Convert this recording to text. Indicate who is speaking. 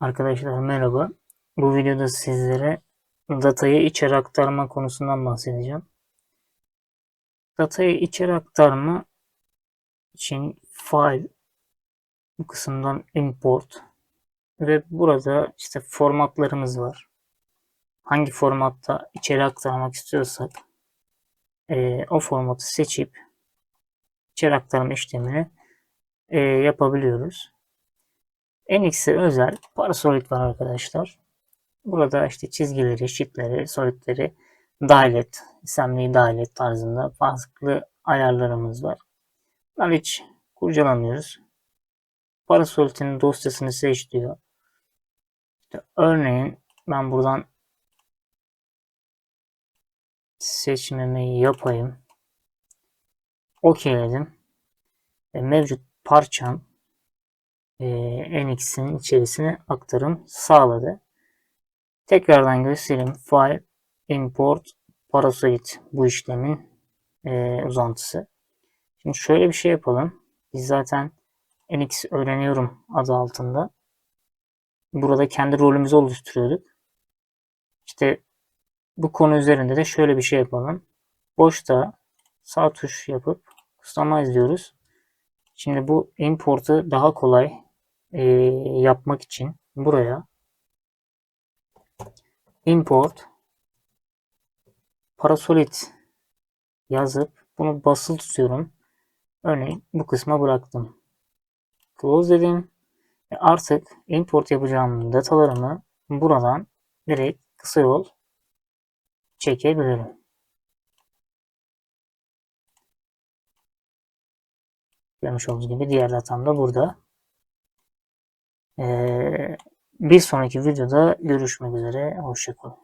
Speaker 1: Arkadaşlar merhaba. Bu videoda sizlere datayı içeri aktarma konusundan bahsedeceğim. Datayı içeri aktarma için file bu kısımdan import ve burada işte formatlarımız var. Hangi formatta içeri aktarmak istiyorsak o formatı seçip içeri aktarma işlemini yapabiliyoruz. NX'e özel Parasolid var arkadaşlar. Burada işte çizgileri, sheetleri, solidleri dahil et, assembly'yi dahil et tarzında farklı ayarlarımız var. Bunları hiç kurcalamıyoruz. Parasolid'in dosyasını seç diyor. İşte örneğin ben buradan seçmemeyi yapayım. OK'ledim. Mevcut parçam NX'in içerisine aktarım sağladı. Tekrardan göstereyim. File, import, Parasolid bu işlemin uzantısı. Şimdi şöyle bir şey yapalım. Biz zaten NX öğreniyorum adı altında. Burada kendi rolümüzü oluşturuyorduk. İşte bu konu üzerinde de şöyle bir şey yapalım. Boşta sağ tuş yapıp customize diyoruz. Şimdi bu importu daha kolay yapmak için buraya import Parasolid yazıp bunu basılı tutuyorum. Örneğin bu kısma bıraktım. Close dedim. Artık import yapacağım datalarımı buradan direkt kısa yol çekebilirim. Görmüş olduğunuz gibi diğer datam da burada. Bir sonraki videoda görüşmek üzere. Hoşça kalın.